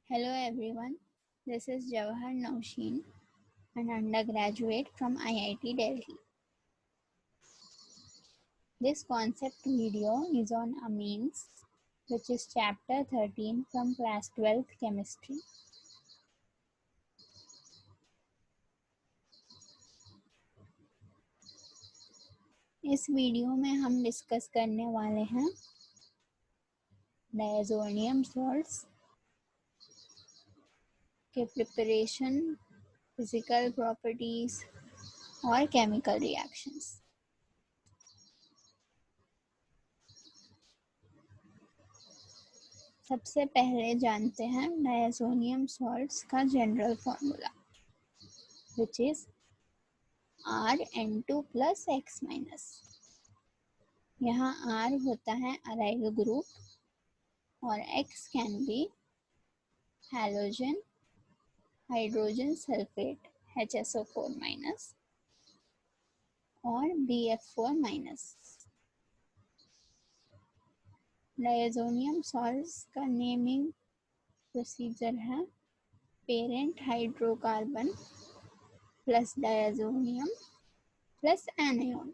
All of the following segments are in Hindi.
Hello everyone, this is Jawahar Nausheen, an undergraduate from IIT-Delhi. This concept video is on amines, which is chapter 13 from class 12th chemistry. इस वीडियो में हम डिस्कस करने वाले हैं डायज़ोनियम सॉल्ट्स के प्रिपरेशन, फिजिकल प्रॉपर्टीज और केमिकल रिएक्शंस। सबसे पहले जानते हैं डायज़ोनियम सॉल्ट्स का general formula, which is Rn2 plus X minus। यहाँ R होता है अराइल ग्रुप और X can be halogen, hydrogen sulphate HSO4 minus और BF4 माइनस। डायज़ोनियम सॉल्ट्स का नेमिंग प्रोसीजर है parent hydrocarbon plus diazonium plus anion.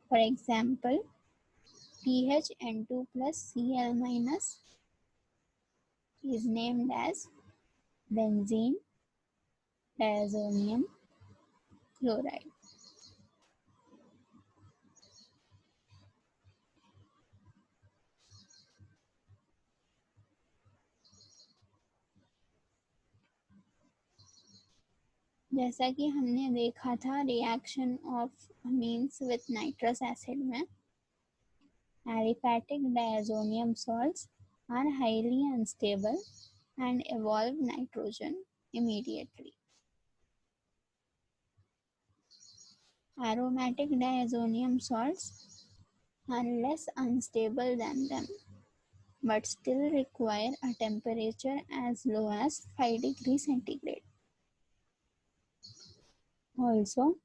For example, PHN2 plus Cl minus is named as benzene diazonium chloride. जैसा कि हमने देखा था reaction of amines with nitrous acid में, aliphatic diazonium salts are highly unstable and evolve nitrogen immediately. Aromatic diazonium salts are less unstable than them, but still require a temperature as low as 5 degrees centigrade. Also,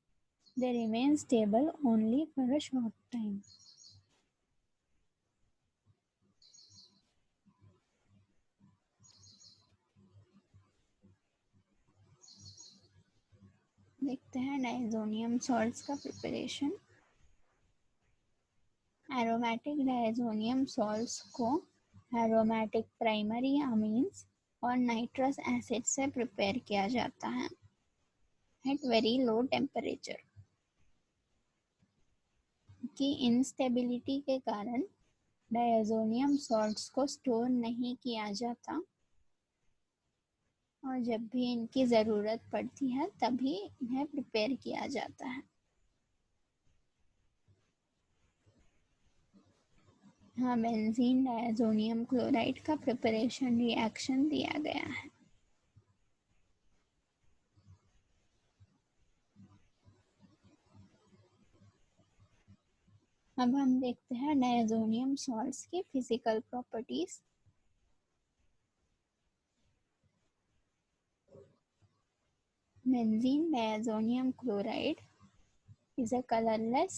they remain stable only for a short time. देखते हैं डायज़ोनियम सॉल्ट्स का प्रिपरेशन। एरोमेटिक डायज़ोनियम सॉल्ट्स को एरोमेटिक प्राइमरी अमीन्स और नाइट्रस एसिड से प्रिपेयर किया जाता है एट वेरी लो टेम्परेचर। की इंस्टेबिलिटी के कारण डायज़ोनियम सॉल्ट्स को स्टोर नहीं किया जाता और जब भी इनकी ज़रूरत पड़ती है तभी इन्हें प्रिपेयर किया जाता है। हाँ, बेंजीन डायज़ोनियम क्लोराइड का प्रिपरेशन रिएक्शन दिया गया है। अब हम देखते हैं डायज़ोनियम सॉल्ट्स की physical properties. Benzene diazonium chloride is a colorless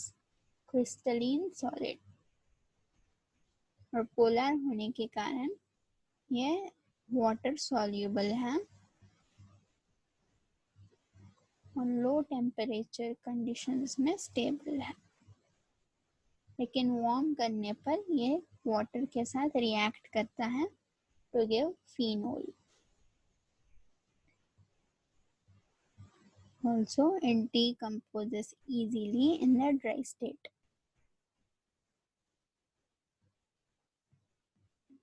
crystalline solid और पोलर होने के कारण यह वाटर सॉल्युबल है और लो टेम्परेचर कंडीशंस में स्टेबल है, लेकिन वार्म करने पर यह वाटर के साथ रिएक्ट करता है to give phenol. Also, it decomposes easily in the dry state.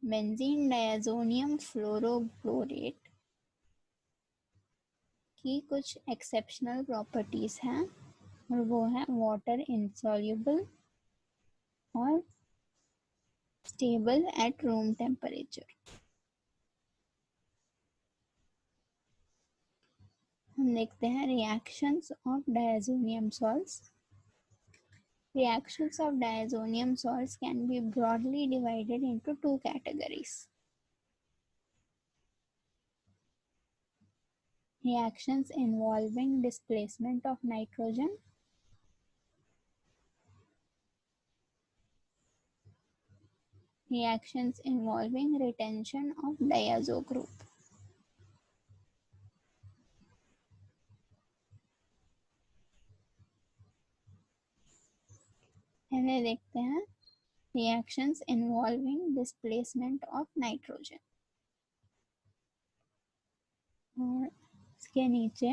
Benzene diazonium fluoroborate की कुछ एक्सेप्शनल प्रॉपर्टीज हैं और वो है वाटर इनसॉल्युबल और स्टेबल एट रूम टेम्परेचर। हम देखते हैं reactions of diazonium salts. Reactions of diazonium salts can be broadly divided into two categories. Reactions involving displacement of nitrogen reactions involving retention of diazo group. पहले देखते हैं reactions involving displacement of nitrogen, और इसके नीचे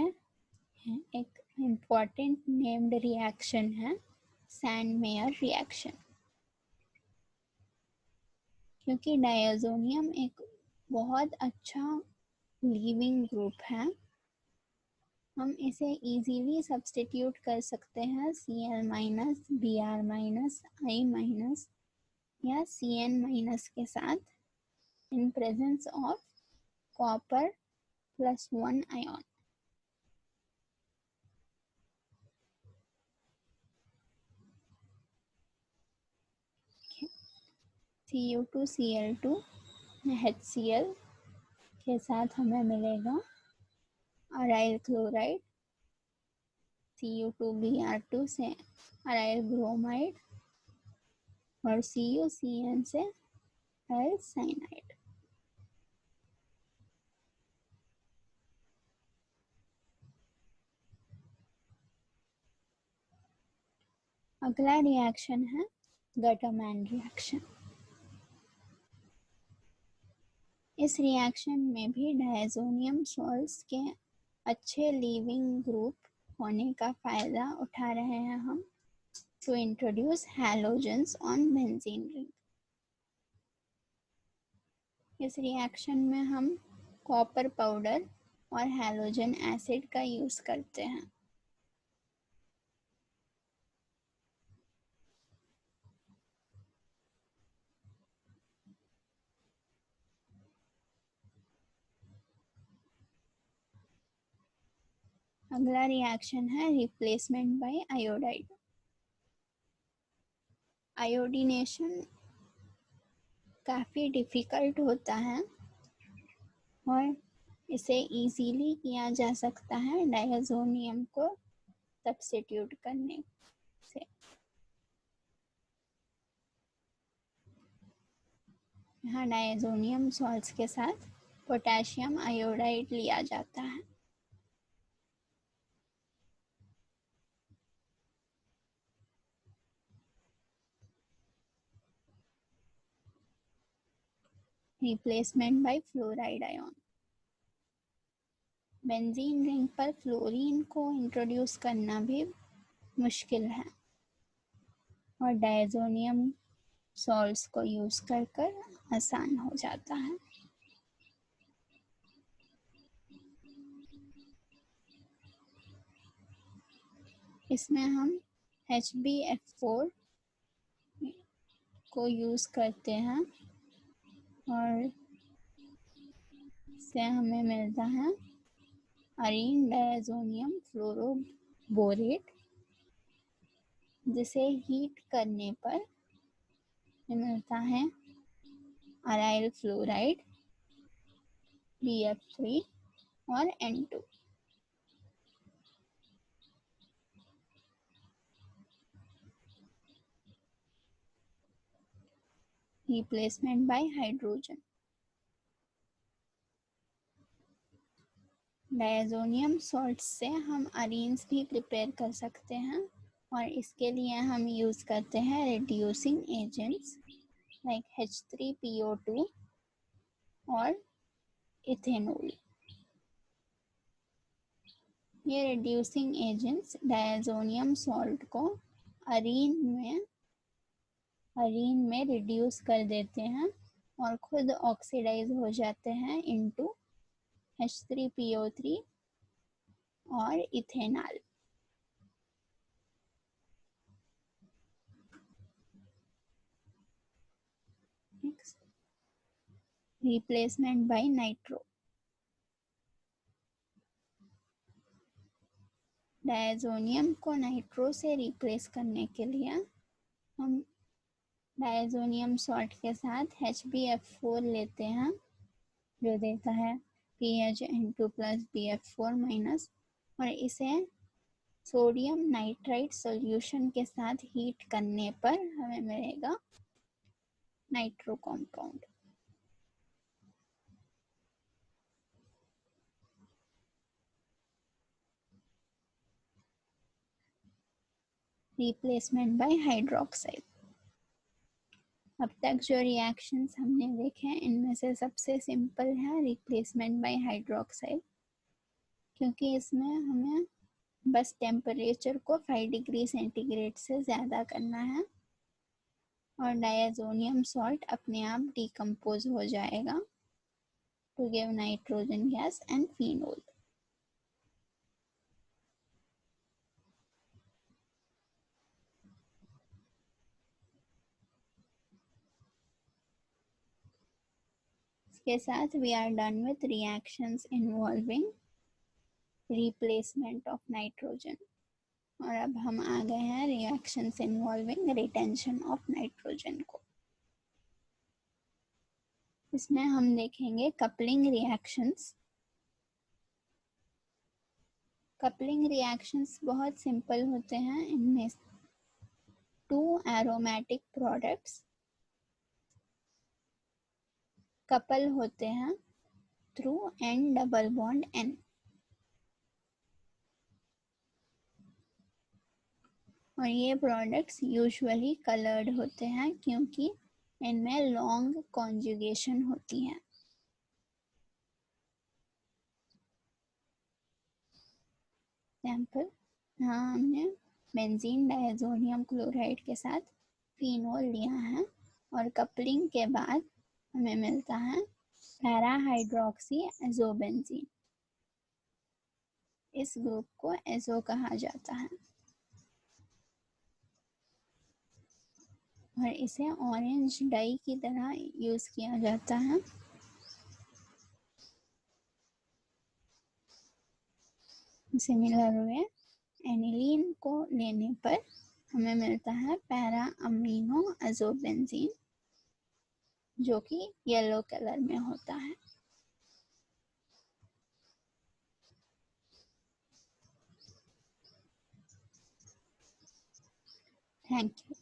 एक important named reaction है Sandmeyer reaction. क्योंकि डायज़ोनियम एक बहुत अच्छा लीविंग ग्रुप है, हम इसे इजीली सब्स्टिट्यूट कर सकते हैं Cl minus, Br minus, I minus या Cn माइनस के साथ in presence of copper plus 1 ion. Cu2Cl2 HCl के साथ हमें मिलेगा अराइल क्लोराइड, Cu2Br2 से अराइल ब्रोमाइड और CuCN से अराइल साइनाइड. अगला रिएक्शन है गटरमैन रिएक्शन. इस रिएक्शन में भी डायज़ोनियम सॉल्ट्स के अच्छे लीविंग ग्रुप होने का फायदा उठा रहे हैं हम to introduce halogens on benzene ring. इस रिएक्शन में हम कॉपर पाउडर और हैलोजन एसिड का यूज करते हैं. अगला रिएक्शन है रिप्लेसमेंट बाय आयोडाइड. आयोडीनेशन काफ़ी डिफ़िकल्ट होता है और इसे इजीली किया जा सकता है डायज़ोनियम को सब्स्टिट्यूट करने से. यहाँ डायज़ोनियम सॉल्ट्स के साथ पोटेशियम आयोडाइड लिया जाता है. Replacement bye fluoride ion. Benzene ring पर फ्लोरीन को इंट्रोड्यूस करना भी मुश्किल है और डायज़ोनियम सॉल्ट्स को यूज कर आसान हो जाता है. इसमें हम HbF4 को यूज करते हैं और इससे हमें मिलता है अरीन डायज़ोनियम फ्लोरोबोरेट, जिसे हीट करने पर मिलता है अराइल फ्लोराइड, BF3 और N2. Replacement bye hydrogen. Diazonium salt से हम अरीन्स भी प्रिपेयर कर सकते हैं और इसके लिए हम यूज़ करते हैं रिड्यूसिंग एजेंट्स लाइक H3PO2 और इथेनॉल. ये रिड्यूसिंग एजेंट्स डायज़ोनियम सॉल्ट को अरीन में रिड्यूस कर देते हैं और खुद ऑक्सीडाइज हो जाते हैं इनटू H3PO3 और ethanol. Replacement bye nitro. Diazonium को नाइट्रो से रिप्लेस करने के लिए हम डायज़ोनियम सॉल्ट के साथ HbF4 लेते हैं जो देता है PHN2 प्लस BF4 माइनस, और इसे सोडियम नाइट्राइट सॉल्यूशन के साथ हीट करने पर हमें मिलेगा nitro compound. Replacement bye hydroxide. अब तक जो रिएक्शंस हमने देखे हैं इनमें से सबसे सिंपल है रिप्लेसमेंट बाय हाइड्रोक्साइड, क्योंकि इसमें हमें बस टेम्परेचर को 5 डिग्री सेंटीग्रेड से ज़्यादा करना है और डायज़ोनियम सॉल्ट अपने आप डिकम्पोज हो जाएगा to give nitrogen gas and phenol. इसके साथ we are done with reactions involving replacement of nitrogen. और अब हम आ गए हैं reactions involving retention of nitrogen को। इसमें हम देखेंगे कपलिंग रिएक्शंस। कपलिंग रिएक्शंस बहुत सिंपल होते हैं। इनमें 2 एरोमेटिक प्रोडक्ट्स कपल होते हैं through N double bond N. और ये प्रोडक्ट्स यूजुअली कलर्ड होते हैं क्योंकि इनमें लॉन्ग कॉन्जुगेशन होती है। एग्जाम्पल, यहाँ हमने बेंजीन डायज़ोनियम क्लोराइड के साथ फिनोल लिया है और कपलिंग के बाद हमें मिलता है पैरा हाइड्रोक्सी एजोबेंजीन। इस ग्रुप को एजो कहा जाता है और इसे ऑरेंज डाई की तरह यूज किया जाता है। सिमिलर वे एनिलीन को लेने पर हमें मिलता है पैरा अमीनो एजोबेंजीन, जो कि येलो कलर में होता है। Thank you.